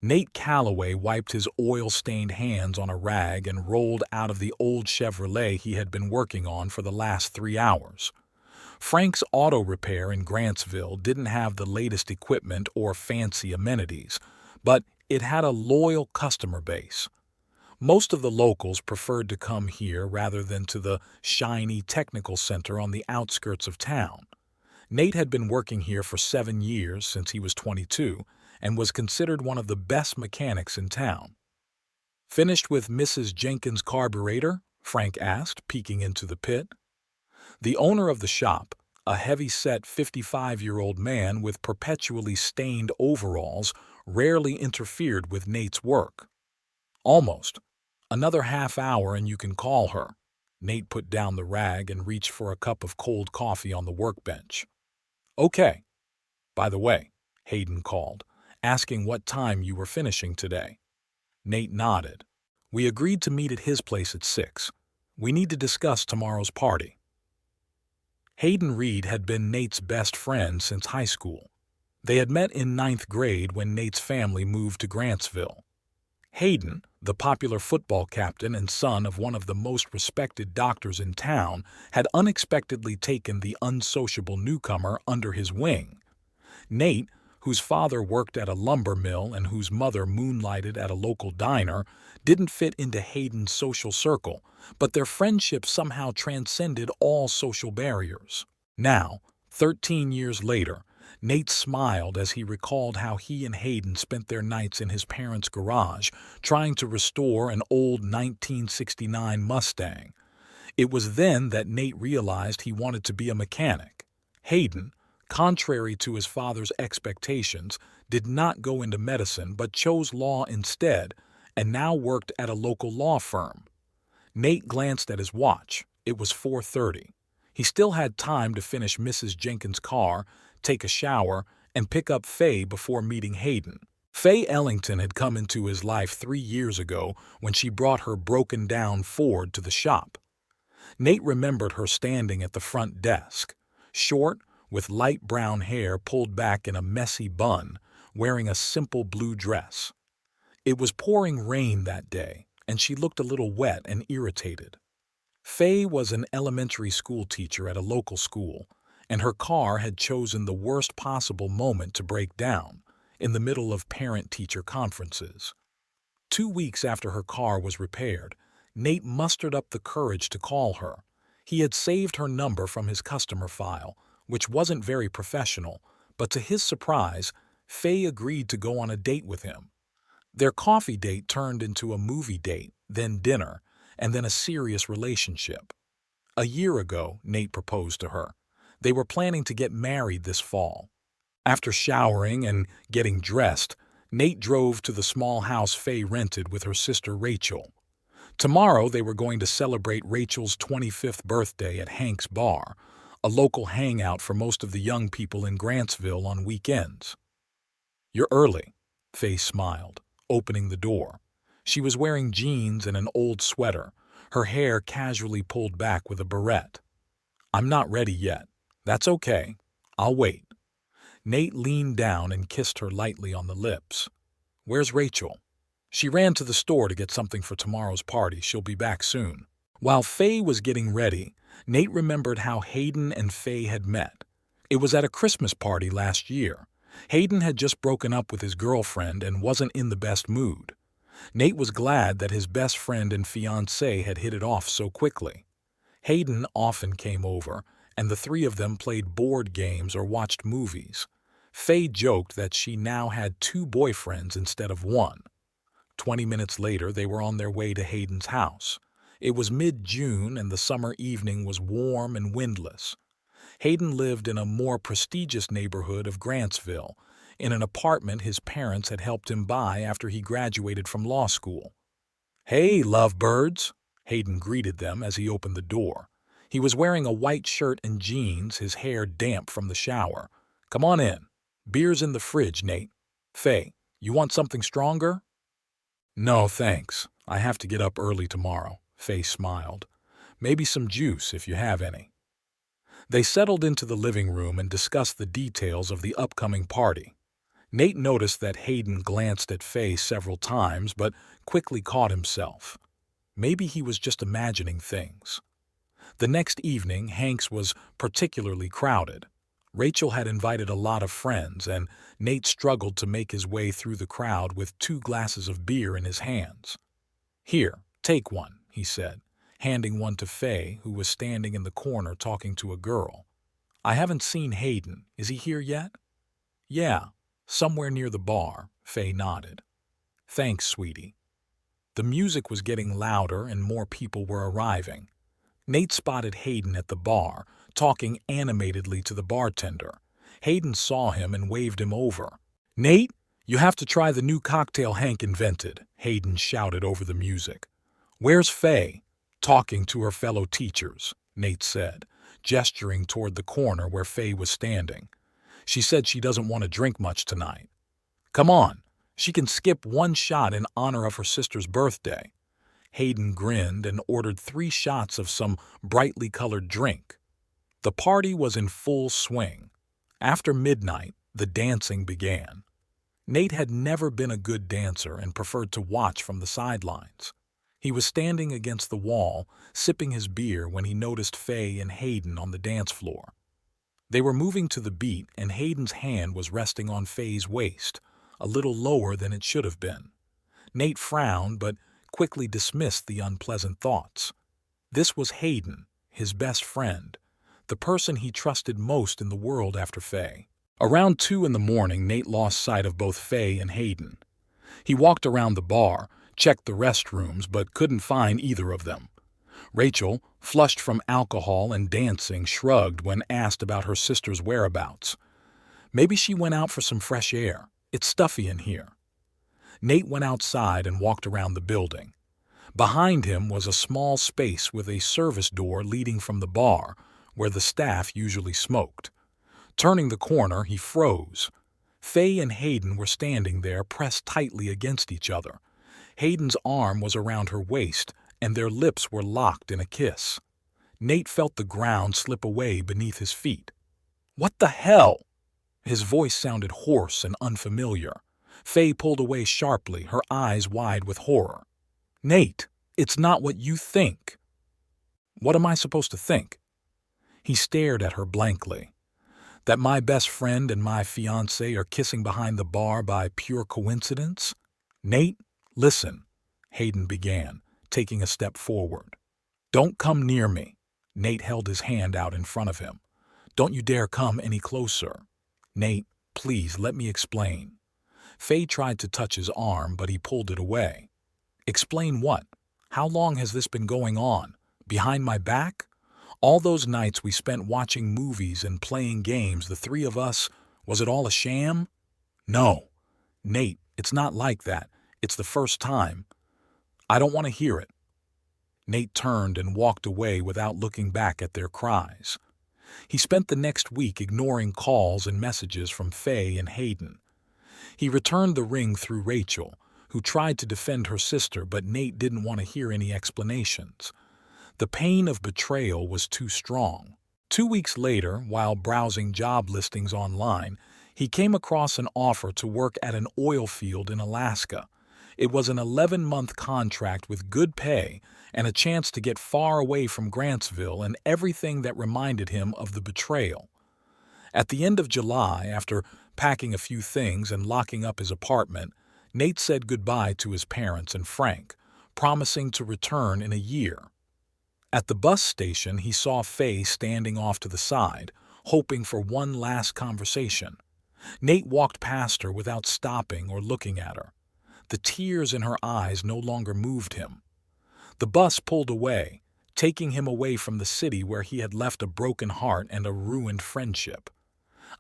Nate Calloway wiped his oil-stained hands on a rag and rolled out of the old Chevrolet he had been working on for the last 3 hours. Frank's Auto Repair in Grantsville didn't have the latest equipment or fancy amenities, but it had a loyal customer base. Most of the locals preferred to come here rather than to the shiny technical center on the outskirts of town. Nate had been working here for 7 years since he was 22 and was considered one of the best mechanics in town. "Finished with Mrs. Jenkins' carburetor?" Frank asked, peeking into the pit. The owner of the shop, a heavy-set 55-year-old man with perpetually stained overalls, rarely interfered with Nate's work. "Almost. Another half hour and you can call her." Nate put down the rag and reached for a cup of cold coffee on the workbench. "Okay. By the way," Hayden called, asking what time you were finishing today. Nate nodded. "We agreed to meet at his place at 6. We need to discuss tomorrow's party." Hayden Reed had been Nate's best friend since high school. They had met in 9th grade when Nate's family moved to Grantsville. Hayden, the popular football captain and son of one of the most respected doctors in town, had unexpectedly taken the unsociable newcomer under his wing. Nate, whose father worked at a lumber mill and whose mother moonlighted at a local diner, didn't fit into Hayden's social circle, but their friendship somehow transcended all social barriers. Now, 13 years later, Nate smiled as he recalled how he and Hayden spent their nights in his parents' garage trying to restore an old 1969 Mustang. It was then that Nate realized he wanted to be a mechanic. Hayden, contrary to his father's expectations, did not go into medicine but chose law instead and now worked at a local law firm. Nate glanced at his watch. It was 4:30. He still had time to finish Mrs. Jenkins' car, take a shower, and pick up Faye before meeting Hayden. Faye Ellington had come into his life 3 years ago when she brought her broken-down Ford to the shop. Nate remembered her standing at the front desk, short, with light brown hair pulled back in a messy bun, wearing a simple blue dress. It was pouring rain that day, and she looked a little wet and irritated. Faye was an elementary school teacher at a local school, and her car had chosen the worst possible moment to break down, in the middle of parent-teacher conferences. 2 weeks after her car was repaired, Nate mustered up the courage to call her. He had saved her number from his customer file, which wasn't very professional, but to his surprise, Faye agreed to go on a date with him. Their coffee date turned into a movie date, then dinner, and then a serious relationship. A year ago, Nate proposed to her. They were planning to get married this fall. After showering and getting dressed, Nate drove to the small house Faye rented with her sister Rachel. Tomorrow they were going to celebrate Rachel's 25th birthday at Hank's Bar, a local hangout for most of the young people in Grantsville on weekends. "You're early," Faye smiled, opening the door. She was wearing jeans and an old sweater, her hair casually pulled back with a barrette. "I'm not ready yet. That's okay. I'll wait." Nate leaned down and kissed her lightly on the lips. "Where's Rachel?" "She ran to the store to get something for tomorrow's party. She'll be back soon." While Faye was getting ready, Nate remembered how Hayden and Faye had met. It was at a Christmas party last year. Hayden had just broken up with his girlfriend and wasn't in the best mood. Nate was glad that his best friend and fiancée had hit it off so quickly. Hayden often came over, and the three of them played board games or watched movies. Faye joked that she now had 2 boyfriends instead of 1. 20 minutes later, they were on their way to Hayden's house. It was mid-June, and the summer evening was warm and windless. Hayden lived in a more prestigious neighborhood of Grantsville, in an apartment his parents had helped him buy after he graduated from law school. "Hey, lovebirds!" Hayden greeted them as he opened the door. He was wearing a white shirt and jeans, his hair damp from the shower. "Come on in. Beer's in the fridge, Nate. Faye, you want something stronger?" "No, thanks. I have to get up early tomorrow," Faye smiled. "Maybe some juice if you have any." They settled into the living room and discussed the details of the upcoming party. Nate noticed that Hayden glanced at Faye several times but quickly caught himself. Maybe he was just imagining things. The next evening, Hank's was particularly crowded. Rachel had invited a lot of friends, and Nate struggled to make his way through the crowd with 2 glasses of beer in his hands. "Here, take one," he said, handing one to Faye, who was standing in the corner talking to a girl. "I haven't seen Hayden. Is he here yet?" "Yeah, somewhere near the bar," Faye nodded. "Thanks, sweetie." The music was getting louder and more people were arriving. Nate spotted Hayden at the bar, talking animatedly to the bartender. Hayden saw him and waved him over. "Nate, you have to try the new cocktail Hank invented," Hayden shouted over the music. "Where's Faye?" "Talking to her fellow teachers," Nate said, gesturing toward the corner where Faye was standing. "She said she doesn't want to drink much tonight." "Come on, she can skip one shot in honor of her sister's birthday." Hayden grinned and ordered 3 shots of some brightly colored drink. The party was in full swing. After midnight, the dancing began. Nate had never been a good dancer and preferred to watch from the sidelines. He was standing against the wall, sipping his beer when he noticed Faye and Hayden on the dance floor. They were moving to the beat, and Hayden's hand was resting on Faye's waist, a little lower than it should have been. Nate frowned, but quickly dismissed the unpleasant thoughts. This was Hayden, his best friend, the person he trusted most in the world after Faye. Around 2 in the morning, Nate lost sight of both Faye and Hayden. He walked around the bar, checked the restrooms, but couldn't find either of them. Rachel, flushed from alcohol and dancing, shrugged when asked about her sister's whereabouts. "Maybe she went out for some fresh air. It's stuffy in here." Nate went outside and walked around the building. Behind him was a small space with a service door leading from the bar, where the staff usually smoked. Turning the corner, he froze. Faye and Hayden were standing there, pressed tightly against each other. Hayden's arm was around her waist, and their lips were locked in a kiss. Nate felt the ground slip away beneath his feet. "What the hell?" His voice sounded hoarse and unfamiliar. Faye pulled away sharply, her eyes wide with horror. "Nate, it's not what you think." "What am I supposed to think?" He stared at her blankly. "That my best friend and my fiancé are kissing behind the bar by pure coincidence?" "Nate, listen," Hayden began, taking a step forward. "Don't come near me." Nate held his hand out in front of him. "Don't you dare come any closer." "Nate, please let me explain." Faye tried to touch his arm, but he pulled it away. "Explain what? How long has this been going on? Behind my back? All those nights we spent watching movies and playing games, the 3 of us, was it all a sham?" "No. Nate, it's not like that. It's the first time." "I don't want to hear it." Nate turned and walked away without looking back at their cries. He spent the next week ignoring calls and messages from Faye and Hayden. He returned the ring through Rachel, who tried to defend her sister, but Nate didn't want to hear any explanations. The pain of betrayal was too strong. 2 weeks later, while browsing job listings online, he came across an offer to work at an oil field in Alaska. It was an 11-month contract with good pay and a chance to get far away from Grantsville and everything that reminded him of the betrayal. At the end of July, after packing a few things and locking up his apartment, Nate said goodbye to his parents and Frank, promising to return in a year. At the bus station, he saw Faye standing off to the side, hoping for one last conversation. Nate walked past her without stopping or looking at her. The tears in her eyes no longer moved him. The bus pulled away, taking him away from the city where he had left a broken heart and a ruined friendship.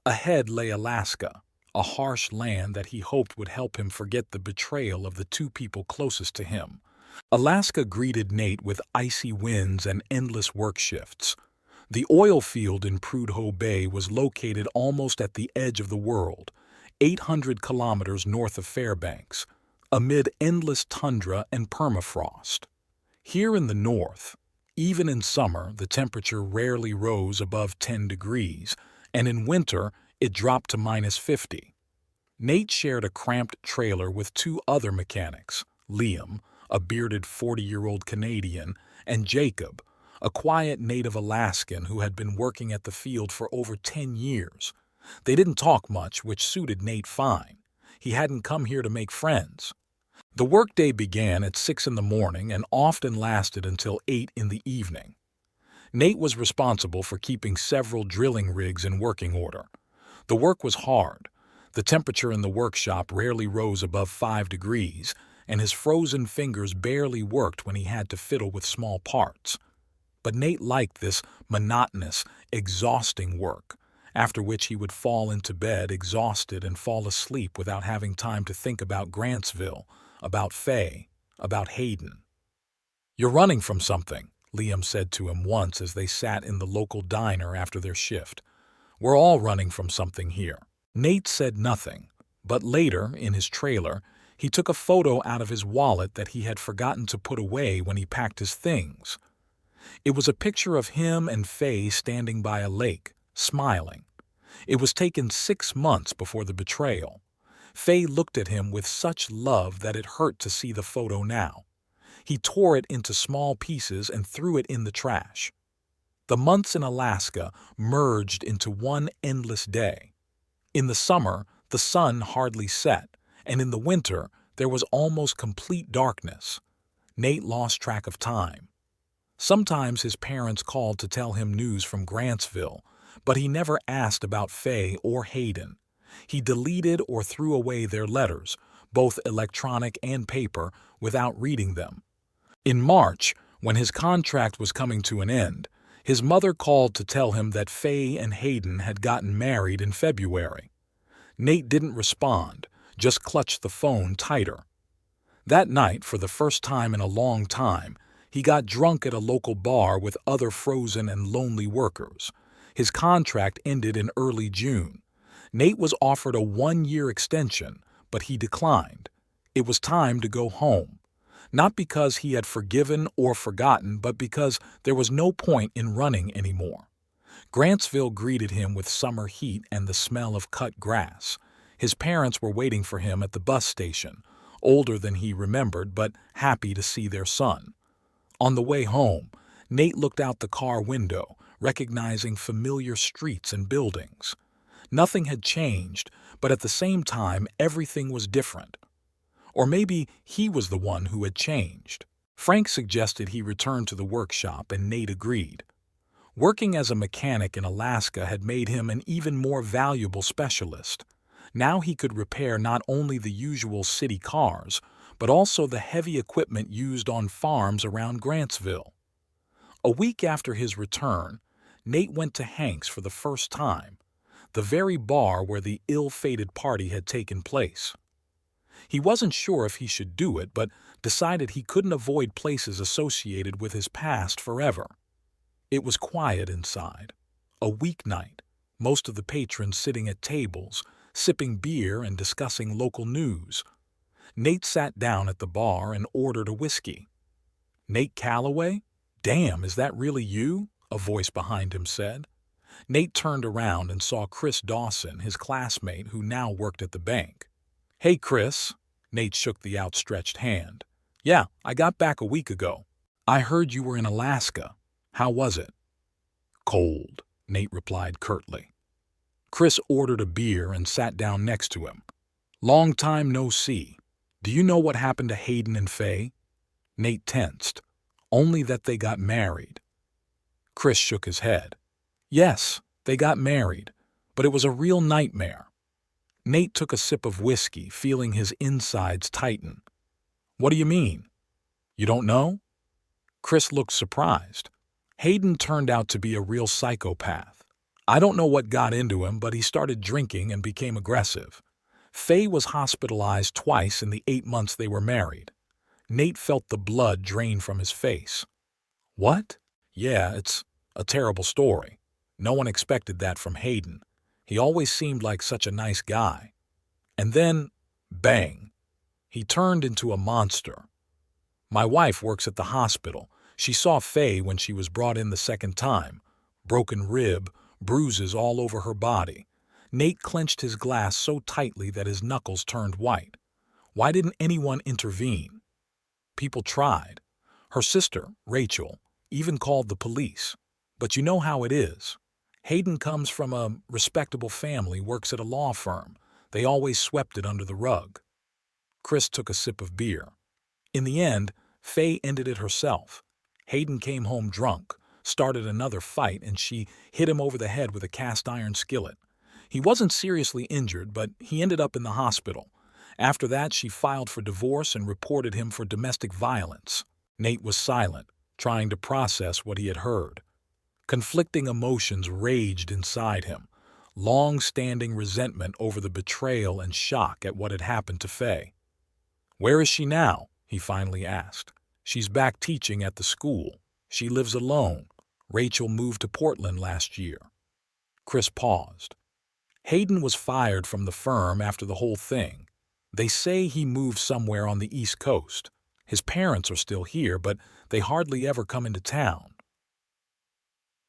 Ahead lay Alaska, a harsh land that he hoped would help him forget the betrayal of the 2 people closest to him. Alaska greeted Nate with icy winds and endless work shifts. The oil field in Prudhoe Bay was located almost at the edge of the world, 800 kilometers north of Fairbanks, amid endless tundra and permafrost. Here in the north, even in summer, the temperature rarely rose above 10 degrees, and in winter it dropped to -50. Nate shared a cramped trailer with two other mechanics, Liam, a bearded 40-year-old Canadian, and Jacob, a quiet native Alaskan who had been working at the field for over 10 years. They didn't talk much, which suited Nate fine. He hadn't come here to make friends. The workday began at 6 in the morning and often lasted until 8 in the evening. Nate was responsible for keeping several drilling rigs in working order. The work was hard. The temperature in the workshop rarely rose above 5 degrees, and his frozen fingers barely worked when he had to fiddle with small parts. But Nate liked this monotonous, exhausting work, after which he would fall into bed exhausted and fall asleep without having time to think about Grantsville, about Faye, about Hayden. "You're running from something," Liam said to him once as they sat in the local diner after their shift. "We're all running from something here." Nate said nothing, but later, in his trailer, he took a photo out of his wallet that he had forgotten to put away when he packed his things. It was a picture of him and Faye standing by a lake, smiling. It was taken 6 months before the betrayal. Faye looked at him with such love that it hurt to see the photo now. He tore it into small pieces and threw it in the trash. The months in Alaska merged into one endless day. In the summer, the sun hardly set, and in the winter, there was almost complete darkness. Nate lost track of time. Sometimes his parents called to tell him news from Grantsville, but he never asked about Faye or Hayden. He deleted or threw away their letters, both electronic and paper, without reading them. In March, when his contract was coming to an end, his mother called to tell him that Faye and Hayden had gotten married in February. Nate didn't respond, just clutched the phone tighter. That night, for the first time in a long time, he got drunk at a local bar with other frozen and lonely workers. His contract ended in early June. Nate was offered a 1-year extension, but he declined. It was time to go home. Not because he had forgiven or forgotten, but because there was no point in running anymore. Grantsville greeted him with summer heat and the smell of cut grass. His parents were waiting for him at the bus station, older than he remembered, but happy to see their son. On the way home, Nate looked out the car window, recognizing familiar streets and buildings. Nothing had changed, but at the same time, everything was different. Or maybe he was the one who had changed. Frank suggested he return to the workshop, and Nate agreed. Working as a mechanic in Alaska had made him an even more valuable specialist. Now he could repair not only the usual city cars, but also the heavy equipment used on farms around Grantsville. A week after his return, Nate went to Hank's for the first time, the very bar where the ill-fated party had taken place. He wasn't sure if he should do it, but decided he couldn't avoid places associated with his past forever. It was quiet inside. A weeknight, most of the patrons sitting at tables, sipping beer and discussing local news. Nate sat down at the bar and ordered a whiskey. "Nate Calloway? Damn, is that really you?" a voice behind him said. Nate turned around and saw Chris Dawson, his classmate who now worked at the bank. "Hey, Chris." Nate shook the outstretched hand. "Yeah, I got back a week ago. I heard you were in Alaska. How was it?" "Cold," Nate replied curtly. Chris ordered a beer and sat down next to him. "Long time no see. Do you know what happened to Hayden and Faye?" Nate tensed. "Only that they got married." Chris shook his head. "Yes, they got married, but it was a real nightmare." Nate took a sip of whiskey, feeling his insides tighten. "What do you mean? You don't know?" Chris looked surprised. "Hayden turned out to be a real psychopath. I don't know what got into him, but he started drinking and became aggressive. Faye was hospitalized twice in the 8 months they were married." Nate felt the blood drain from his face. "What?" "Yeah, it's a terrible story. No one expected that from Hayden. He always seemed like such a nice guy. And then, bang, he turned into a monster. My wife works at the hospital. She saw Faye when she was brought in the second time. Broken rib, bruises all over her body. Nate clenched his glass so tightly that his knuckles turned white. Why didn't anyone intervene? People tried. Her sister, Rachel, even called the police. But you know how it is. Hayden comes from a respectable family, works at a law firm. They always swept it under the rug. Chris took a sip of beer. In the end, Faye ended it herself. Hayden came home drunk, started another fight, and she hit him over the head with a cast-iron skillet. He wasn't seriously injured, but he ended up in the hospital. After that, she filed for divorce and reported him for domestic violence. Nate was silent, trying to process what he had heard. Conflicting emotions raged inside him. Long-standing resentment over the betrayal and shock at what had happened to Faye. "Where is she now?" he finally asked. "She's back teaching at the school. She lives alone. Rachel moved to Portland last year." Chris paused. Hayden was fired from the firm after the whole thing. They say he moved somewhere on the East Coast. His parents are still here, but they hardly ever come into town.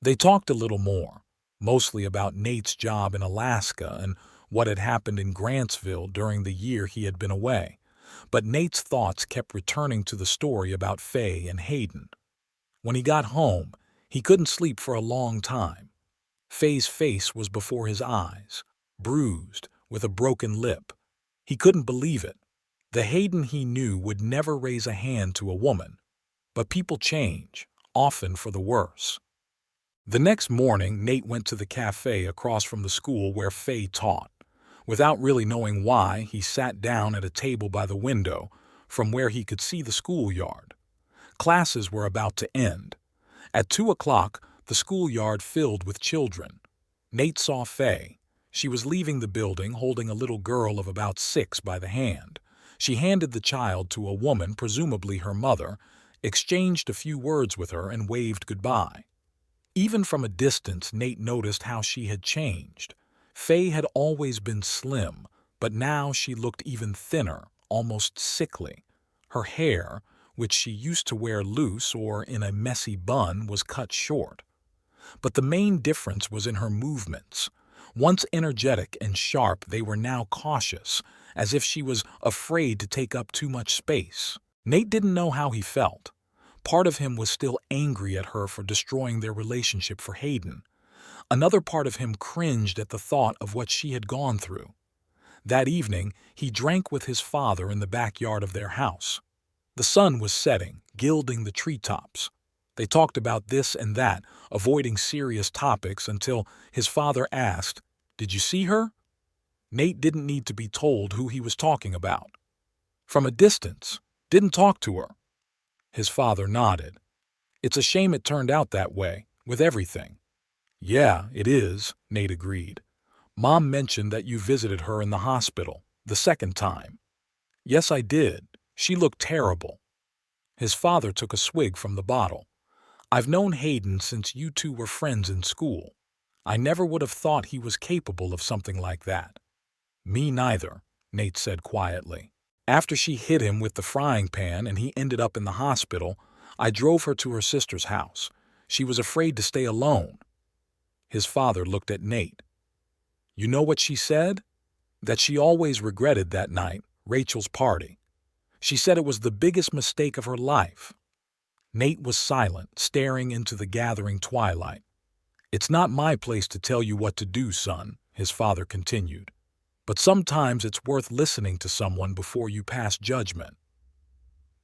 They talked a little more, mostly about Nate's job in Alaska and what had happened in Grantsville during the year he had been away. But Nate's thoughts kept returning to the story about Faye and Hayden. When he got home, he couldn't sleep for a long time. Faye's face was before his eyes, bruised, with a broken lip. He couldn't believe it. The Hayden he knew would never raise a hand to a woman. But people change, often for the worse. The next morning, Nate went to the cafe across from the school where Faye taught. Without really knowing why, he sat down at a table by the window, from where he could see the schoolyard. Classes were about to end. At 2 o'clock, the schoolyard filled with children. Nate saw Faye. She was leaving the building holding a little girl of about 6 by the hand. She handed the child to a woman, presumably her mother, exchanged a few words with her, and waved goodbye. Even from a distance, Nate noticed how she had changed. Faye had always been slim, but now she looked even thinner, almost sickly. Her hair, which she used to wear loose or in a messy bun, was cut short. But the main difference was in her movements. Once energetic and sharp, they were now cautious, as if she was afraid to take up too much space. Nate didn't know how he felt. Part of him was still angry at her for destroying their relationship for Hayden. Another part of him cringed at the thought of what she had gone through. That evening, he drank with his father in the backyard of their house. The sun was setting, gilding the treetops. They talked about this and that, avoiding serious topics until his father asked, "Did you see her?" Nate didn't need to be told who he was talking about. "From a distance. Didn't talk to her." His father nodded. "It's a shame it turned out that way, with everything." "Yeah, it is," Nate agreed. "Mom mentioned that you visited her in the hospital, the second time." "Yes, I did. She looked terrible." His father took a swig from the bottle. "I've known Hayden since you two were friends in school. I never would have thought he was capable of something like that." "Me neither," Nate said quietly. "After she hit him with the frying pan and he ended up in the hospital, I drove her to her sister's house. She was afraid to stay alone." His father looked at Nate. "You know what she said? That she always regretted that night, Rachel's party. She said it was the biggest mistake of her life." Nate was silent, staring into the gathering twilight. "It's not my place to tell you what to do, son," his father continued. "But sometimes it's worth listening to someone before you pass judgment."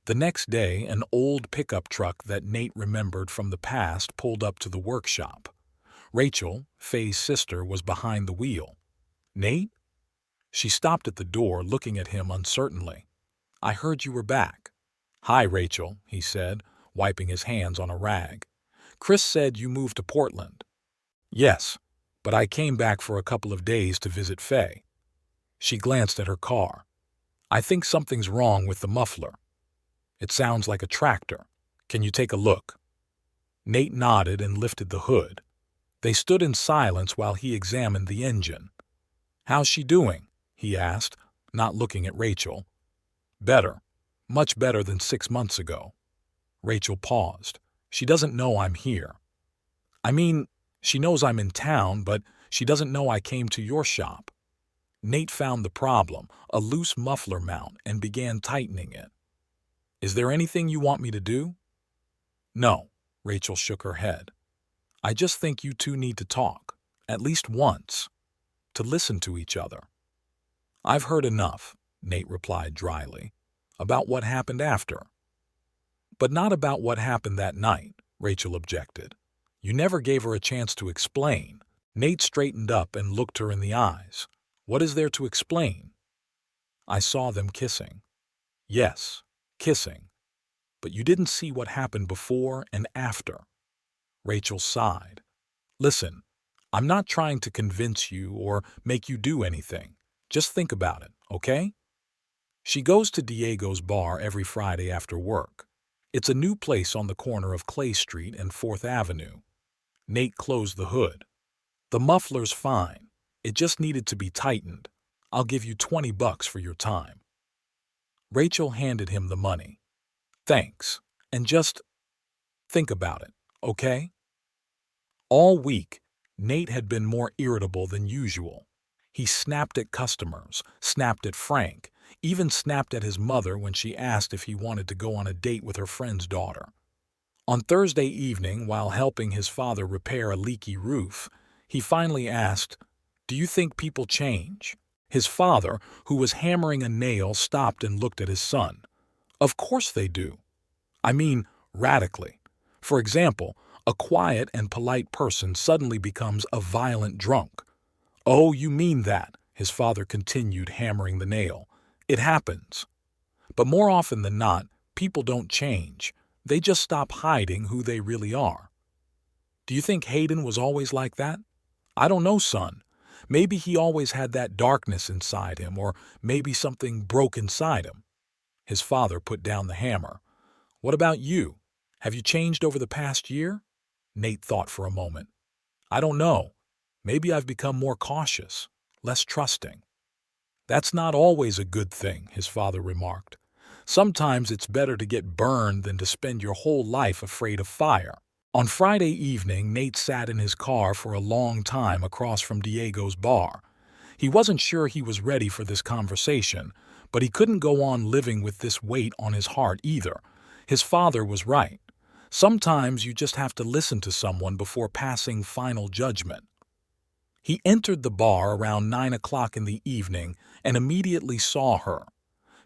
The next day, an old pickup truck that Nate remembered from the past pulled up to the workshop. Rachel, Faye's sister, was behind the wheel. "Nate?" She stopped at the door, looking at him uncertainly. "I heard you were back." "Hi, Rachel," he said, wiping his hands on a rag. "Chris said you moved to Portland." "Yes, but I came back for a couple of days to visit Faye." She glanced at her car. "I think something's wrong with the muffler. It sounds like a tractor. Can you take a look?" Nate nodded and lifted the hood. They stood in silence while he examined the engine. "How's she doing?" he asked, not looking at Rachel. "Better. Much better than 6 months ago." Rachel paused. "She doesn't know I'm here." "I mean, she knows I'm in town, but She doesn't know I came to your shop." Nate found the problem, a loose muffler mount, and began tightening it. "Is there anything you want me to do?" "No," Rachel shook her head. "I just think you two need to talk, at least once, to listen to each other." "I've heard enough," Nate replied dryly, "about what happened after." "But not about what happened that night," Rachel objected. "You never gave her a chance to explain." Nate straightened up and looked her in the eyes. "What is there to explain?" "I saw them kissing." "Yes, kissing. But you didn't see what happened before and after." Rachel sighed. "Listen, I'm not trying to convince you or make you do anything. Just think about it, okay? She goes to Diego's bar every Friday after work. It's a new place on the corner of Clay Street and 4th Avenue. Nate closed the hood. The muffler's fine. It just needed to be tightened. I'll give you $20 for your time." Rachel handed him the money. "Thanks. And just think about it, okay?" All week, Nate had been more irritable than usual. He snapped at customers, snapped at Frank, even snapped at his mother when she asked if he wanted to go on a date with her friend's daughter. On Thursday evening, while helping his father repair a leaky roof, he finally asked, "Do you think people change?" His father, who was hammering a nail, stopped and looked at his son. "Of course they do. I mean, radically. For example, a quiet and polite person suddenly becomes a violent drunk." "Oh, you mean that," his father continued, hammering the nail. "It happens. But more often than not, people don't change. They just stop hiding who they really are." "Do you think Hayden was always like that?" "I don't know, son. Maybe he always had that darkness inside him, or maybe something broke inside him." His father put down the hammer. "What about you? Have you changed over the past year?" Nate thought for a moment. "I don't know. Maybe I've become more cautious, less trusting." "That's not always a good thing," his father remarked. "Sometimes it's better to get burned than to spend your whole life afraid of fire." On Friday evening, Nate sat in his car for a long time across from Diego's bar. He wasn't sure he was ready for this conversation, but he couldn't go on living with this weight on his heart either. His father was right. Sometimes you just have to listen to someone before passing final judgment. He entered the bar around 9 o'clock in the evening and immediately saw her.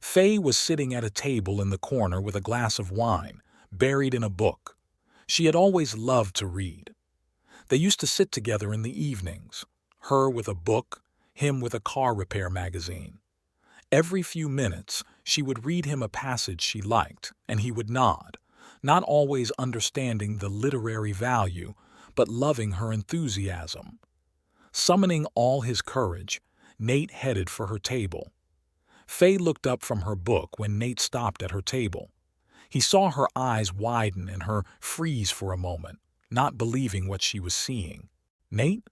Faye was sitting at a table in the corner with a glass of wine, buried in a book. She had always loved to read. They used to sit together in the evenings, her with a book, him with a car repair magazine. Every few minutes, she would read him a passage she liked, and he would nod, not always understanding the literary value, but loving her enthusiasm. Summoning all his courage, Nate headed for her table. Faye looked up from her book when Nate stopped at her table. He saw her eyes widen and her freeze for a moment, not believing what she was seeing. "Nate?"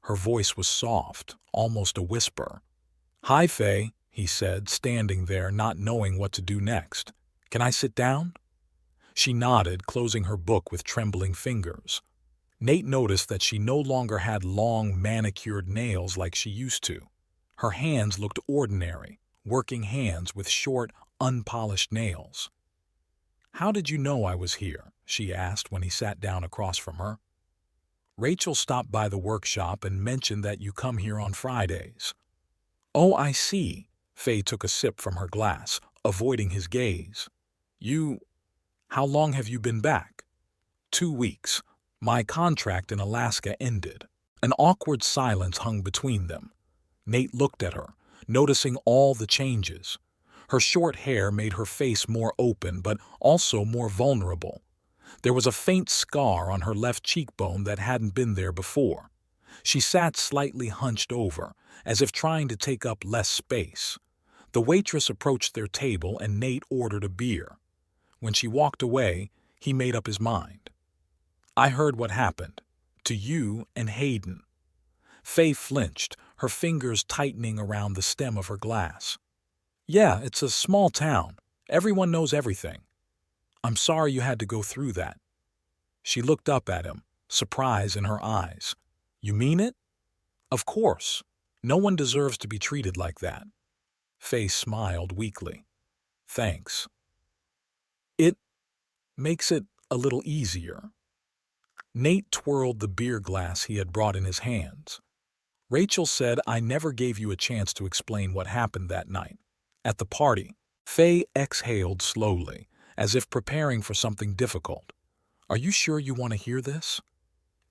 Her voice was soft, almost a whisper. "Hi, Faye," he said, standing there not knowing what to do next. "Can I sit down?" She nodded, closing her book with trembling fingers. Nate noticed that she no longer had long, manicured nails like she used to. Her hands looked ordinary, working hands with short, unpolished nails. "How did you know I was here?" she asked when he sat down across from her. "Rachel stopped by the workshop and mentioned that you come here on Fridays." "Oh, I see." Faye took a sip from her glass, avoiding his gaze. How long have you been back?" 2 weeks. My contract in Alaska ended." An awkward silence hung between them. Nate looked at her, noticing all the changes. Her short hair made her face more open but also more vulnerable. There was a faint scar on her left cheekbone that hadn't been there before. She sat slightly hunched over, as if trying to take up less space. The waitress approached their table and Nate ordered a beer. When she walked away, he made up his mind. "I heard what happened. To you and Hayden." Faye flinched, her fingers tightening around the stem of her glass. "Yeah, it's a small town. Everyone knows everything. I'm sorry you had to go through that." She looked up at him, surprise in her eyes. "You mean it?" Of course. No one deserves to be treated like that. Faye smiled weakly. Thanks. It makes it a little easier. Nate twirled the beer glass he had brought in his hands. Rachel said I never gave you a chance to explain what happened that night. At the party, Faye exhaled slowly, as if preparing for something difficult. Are you sure you want to hear this?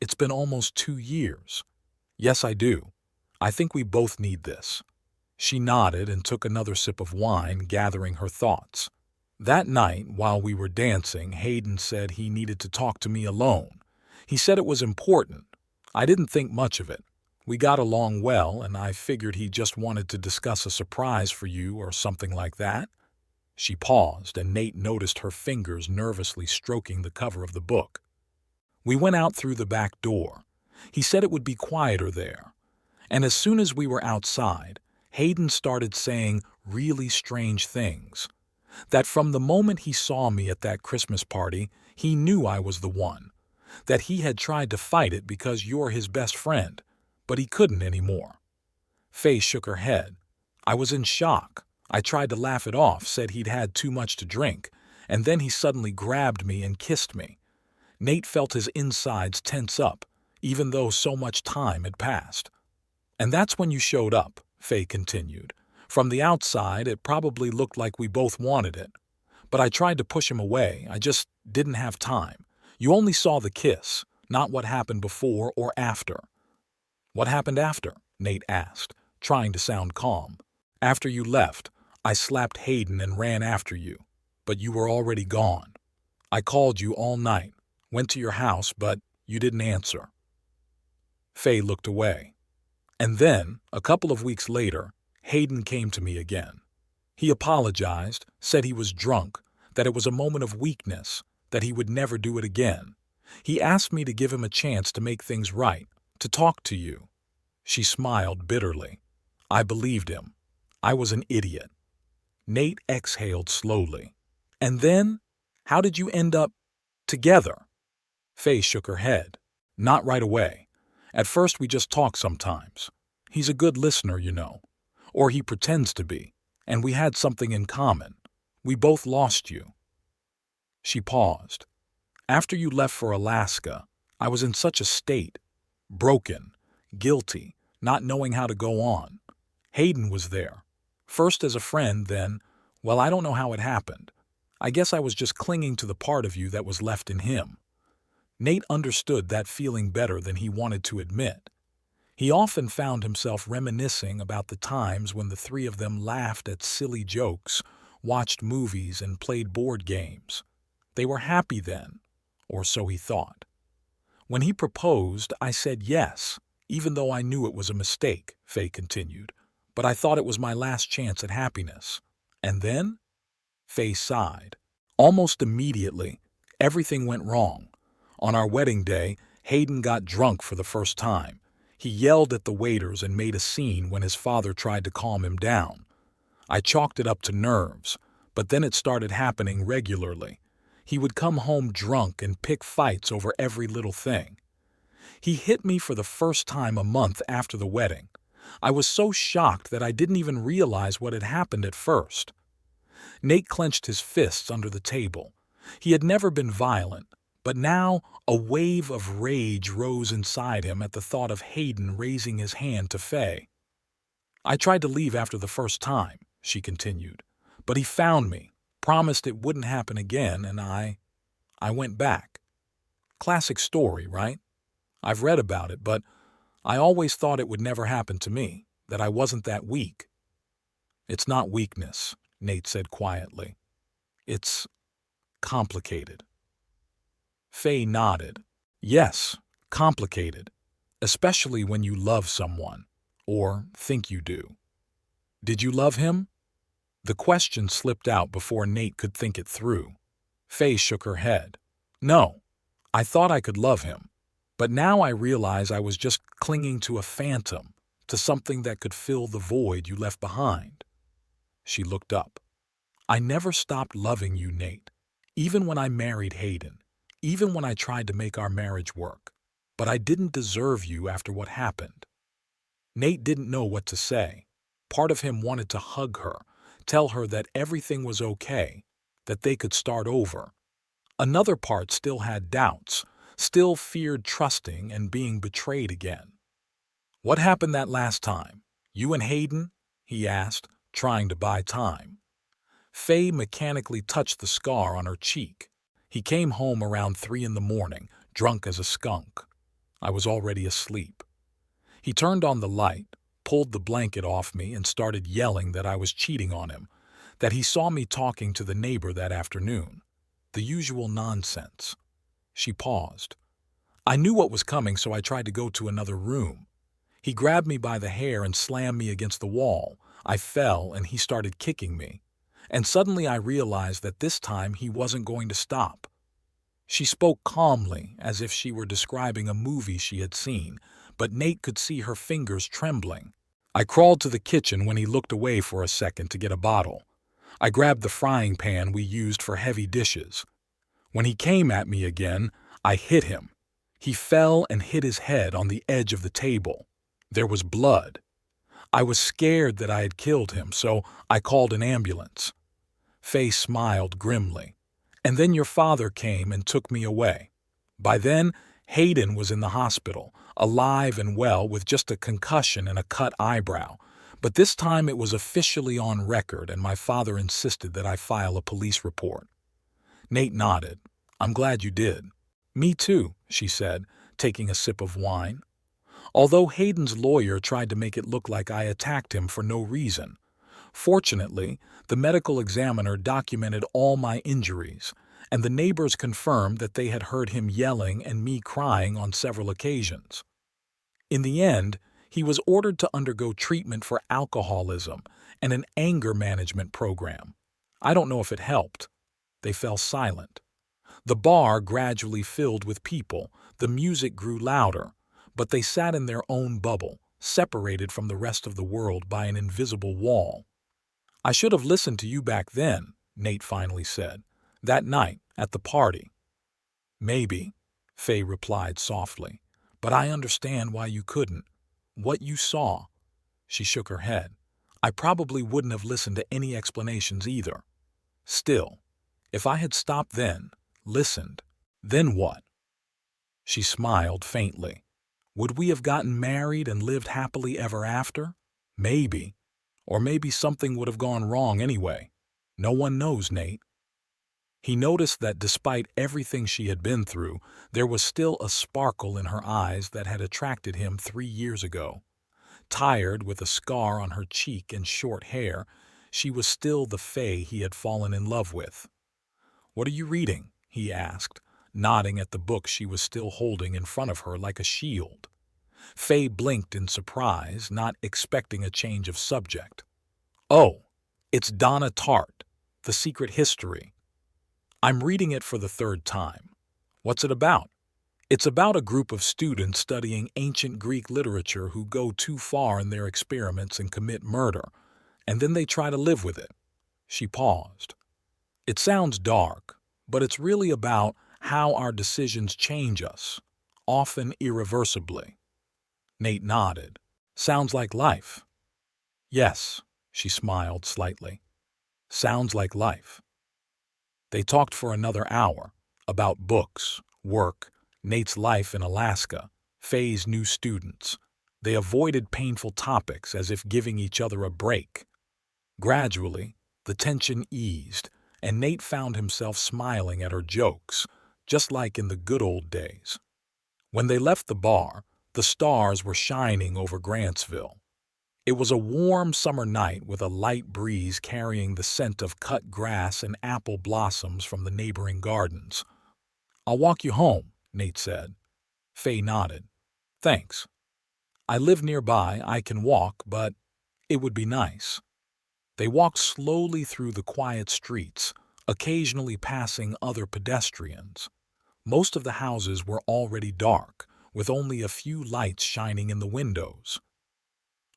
It's been almost 2 years. Yes, I do. I think we both need this. She nodded and took another sip of wine, gathering her thoughts. That night, while we were dancing, Hayden said he needed to talk to me alone. He said it was important. I didn't think much of it. We got along well, and I figured he just wanted to discuss a surprise for you or something like that. She paused, and Nate noticed her fingers nervously stroking the cover of the book. We went out through the back door. He said it would be quieter there. And as soon as we were outside, Hayden started saying really strange things. That from the moment he saw me at that Christmas party, he knew I was the one. That he had tried to fight it because you're his best friend, but he couldn't anymore. Faye shook her head. I was in shock. I tried to laugh it off, said he'd had too much to drink, and then he suddenly grabbed me and kissed me. Nate felt his insides tense up, even though so much time had passed. And that's when you showed up, Faye continued. From the outside, it probably looked like we both wanted it. But I tried to push him away. I just didn't have time. You only saw the kiss, not what happened before or after. What happened after? Nate asked, trying to sound calm. After you left, I slapped Hayden and ran after you. But you were already gone. I called you all night, went to your house, but you didn't answer. Faye looked away. And then, a couple of weeks later, Hayden came to me again. He apologized, said he was drunk, that it was a moment of weakness, that he would never do it again. He asked me to give him a chance to make things right, to talk to you. She smiled bitterly. I believed him. I was an idiot. Nate exhaled slowly. And then, how did you end up together? Faye shook her head. Not right away. At first we just talk sometimes. He's a good listener, you know. Or he pretends to be. And we had something in common. We both lost you. She paused. After you left for Alaska, I was in such a state. Broken, guilty, not knowing how to go on. Hayden was there. First as a friend, then, well, I don't know how it happened. I guess I was just clinging to the part of you that was left in him. Nate understood that feeling better than he wanted to admit. He often found himself reminiscing about the times when the three of them laughed at silly jokes, watched movies, and played board games. They were happy then, or so he thought. When he proposed, I said yes, even though I knew it was a mistake, Faye continued. But I thought it was my last chance at happiness. And then? Faye sighed. Almost immediately, everything went wrong. On our wedding day, Hayden got drunk for the first time. He yelled at the waiters and made a scene when his father tried to calm him down. I chalked it up to nerves, but then it started happening regularly. He would come home drunk and pick fights over every little thing. He hit me for the first time a month after the wedding. I was so shocked that I didn't even realize what had happened at first. Nate clenched his fists under the table. He had never been violent, but now a wave of rage rose inside him at the thought of Hayden raising his hand to Faye. I tried to leave after the first time, she continued, but he found me, promised it wouldn't happen again, and I went back. Classic story, right? I've read about it, but I always thought it would never happen to me, that I wasn't that weak. It's not weakness, Nate said quietly. It's complicated. Faye nodded. Yes, complicated, especially when you love someone, or think you do. Did you love him? The question slipped out before Nate could think it through. Faye shook her head. No, I thought I could love him, but now I realize I was just clinging to a phantom, to something that could fill the void you left behind. She looked up. I never stopped loving you, Nate, even when I married Hayden. Even when I tried to make our marriage work. But I didn't deserve you after what happened. Nate didn't know what to say. Part of him wanted to hug her, tell her that everything was okay, that they could start over. Another part still had doubts, still feared trusting and being betrayed again. "What happened that last time? You and Hayden?" he asked, trying to buy time. Faye mechanically touched the scar on her cheek. "He came home around 3 in the morning, drunk as a skunk. I was already asleep. He turned on the light, pulled the blanket off me, and started yelling that I was cheating on him, that he saw me talking to the neighbor that afternoon. The usual nonsense." She paused. "I knew what was coming, so I tried to go to another room. He grabbed me by the hair and slammed me against the wall. I fell and he started kicking me. And suddenly I realized that this time he wasn't going to stop." She spoke calmly, as if she were describing a movie she had seen, but Nate could see her fingers trembling. "I crawled to the kitchen when he looked away for a second to get a bottle. I grabbed the frying pan we used for heavy dishes. When he came at me again, I hit him. He fell and hit his head on the edge of the table. There was blood. I was scared that I had killed him, so I called an ambulance." Faye smiled grimly. "And then your father came and took me away. By then, Hayden was in the hospital, alive and well with just a concussion and a cut eyebrow. But this time it was officially on record, and my father insisted that I file a police report." Nate nodded. "I'm glad you did." "Me too," she said, taking a sip of wine. "Although Hayden's lawyer tried to make it look like I attacked him for no reason. Fortunately, the medical examiner documented all my injuries, and the neighbors confirmed that they had heard him yelling and me crying on several occasions. In the end, he was ordered to undergo treatment for alcoholism and an anger management program. I don't know if it helped." They fell silent. The bar gradually filled with people, the music grew louder, but they sat in their own bubble, separated from the rest of the world by an invisible wall. "I should have listened to you back then," Nate finally said. "That night, at the party." "Maybe," Faye replied softly, "but I understand why you couldn't. What you saw." She shook her head. "I probably wouldn't have listened to any explanations either. Still, if I had stopped then, listened, then what?" She smiled faintly. "Would we have gotten married and lived happily ever after? Maybe. Or maybe something would have gone wrong anyway. No one knows, Nate." He noticed that despite everything she had been through, there was still a sparkle in her eyes that had attracted him 3 years ago. Tired, with a scar on her cheek and short hair, she was still the Faye he had fallen in love with. "What are you reading?" he asked, nodding at the book she was still holding in front of her like a shield. Faye blinked in surprise, not expecting a change of subject. "Oh, it's Donna Tartt, The Secret History. I'm reading it for the 3rd time. What's it about?" "It's about a group of students studying ancient Greek literature who go too far in their experiments and commit murder, and then they try to live with it." She paused. "It sounds dark, but it's really about how our decisions change us, often irreversibly." Nate nodded. "Sounds like life." "Yes," she smiled slightly. "Sounds like life." They talked for another hour, about books, work, Nate's life in Alaska, Faye's new students. They avoided painful topics as if giving each other a break. Gradually, the tension eased, and Nate found himself smiling at her jokes, just like in the good old days. When they left the bar, the stars were shining over Grantsville. It was a warm summer night with a light breeze carrying the scent of cut grass and apple blossoms from the neighboring gardens. "I'll walk you home," Nate said. Faye nodded. "Thanks. I live nearby, I can walk, but it would be nice." They walked slowly through the quiet streets, occasionally passing other pedestrians. Most of the houses were already dark, with only a few lights shining in the windows.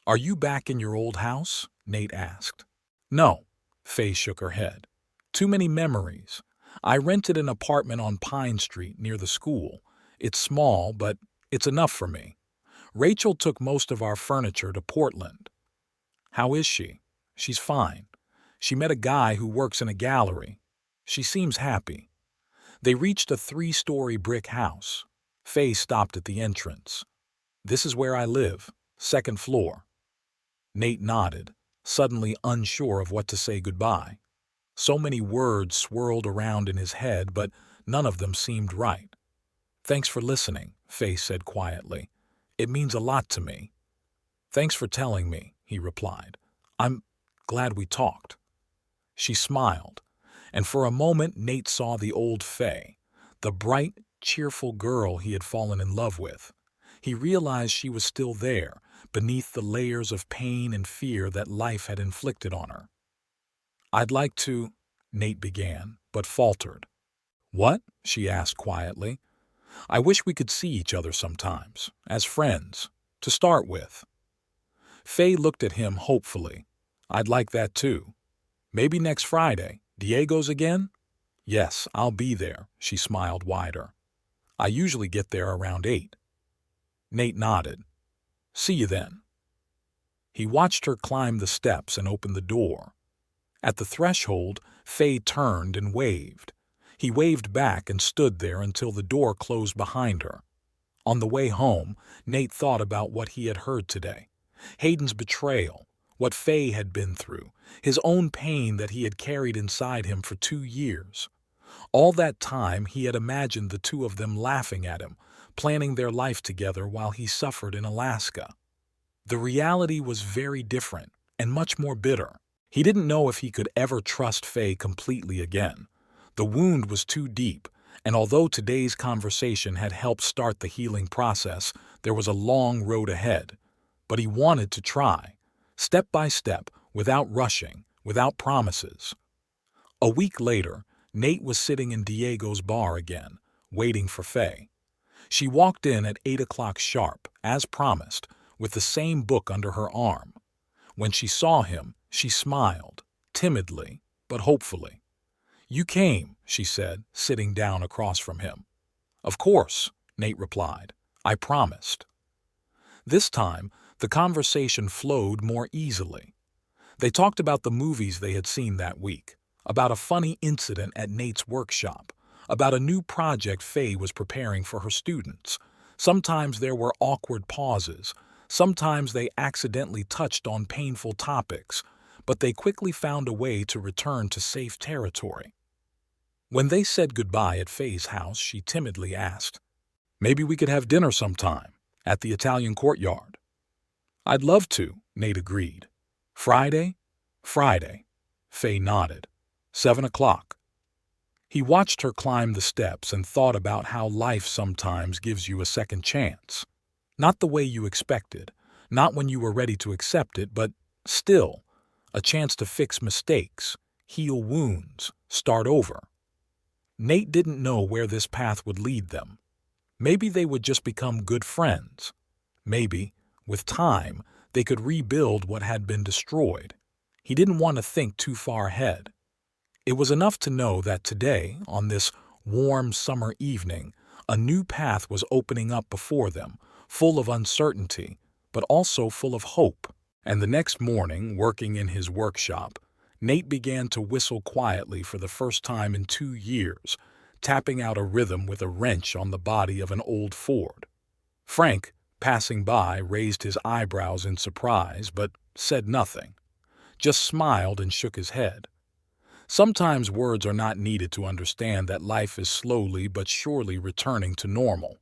"Are you back in your old house?" Nate asked. "No," Faye shook her head. "Too many memories. I rented an apartment on Pine Street near the school. It's small, but it's enough for me. Rachel took most of our furniture to Portland. How is she? She's fine. She met a guy who works in a gallery. She seems happy. They reached a 3-story brick house. Faye stopped at the entrance. This is where I live, 2nd floor. Nate nodded, suddenly unsure of what to say goodbye. So many words swirled around in his head, but none of them seemed right. Thanks for listening, Faye said quietly. It means a lot to me. Thanks for telling me, he replied. I'm glad we talked. She smiled, and for a moment Nate saw the old Faye, the bright, cheerful girl he had fallen in love with. He realized she was still there, beneath the layers of pain and fear that life had inflicted on her. I'd like to, Nate began, but faltered. What? She asked quietly. I wish we could see each other sometimes, as friends, to start with. Faye looked at him hopefully. I'd like that too. Maybe next Friday. Diego's again? Yes, I'll be there, she smiled wider. I usually get there around 8. Nate nodded. See you then. He watched her climb the steps and open the door. At the threshold, Faye turned and waved. He waved back and stood there until the door closed behind her. On the way home, Nate thought about what he had heard today. Hayden's betrayal, what Faye had been through, his own pain that he had carried inside him for 2 years. All that time he had imagined the two of them laughing at him, planning their life together while he suffered in Alaska. The reality was very different and much more bitter. He didn't know if he could ever trust Faye completely again. The wound was too deep, and although today's conversation had helped start the healing process, there was a long road ahead. But he wanted to try, step by step, without rushing, without promises. A week later, Nate was sitting in Diego's bar again, waiting for Faye. She walked in at 8 o'clock sharp, as promised, with the same book under her arm. When she saw him, she smiled, timidly, but hopefully. You came, she said, sitting down across from him. Of course, Nate replied. I promised. This time, the conversation flowed more easily. They talked about the movies they had seen that week, about a funny incident at Nate's workshop, about a new project Faye was preparing for her students. Sometimes there were awkward pauses. Sometimes they accidentally touched on painful topics, but they quickly found a way to return to safe territory. When they said goodbye at Faye's house, she timidly asked, Maybe we could have dinner sometime, at the Italian courtyard. I'd love to, Nate agreed. Friday? Friday. Faye nodded. 7 o'clock. He watched her climb the steps and thought about how life sometimes gives you a second chance. Not the way you expected, not when you were ready to accept it, but still, a chance to fix mistakes, heal wounds, start over. Nate didn't know where this path would lead them. Maybe they would just become good friends. Maybe, with time, they could rebuild what had been destroyed. He didn't want to think too far ahead. It was enough to know that today, on this warm summer evening, a new path was opening up before them, full of uncertainty, but also full of hope. And the next morning, working in his workshop, Nate began to whistle quietly for the first time in 2 years, tapping out a rhythm with a wrench on the body of an old Ford. Frank, passing by, raised his eyebrows in surprise, but said nothing, just smiled and shook his head. Sometimes words are not needed to understand that life is slowly but surely returning to normal.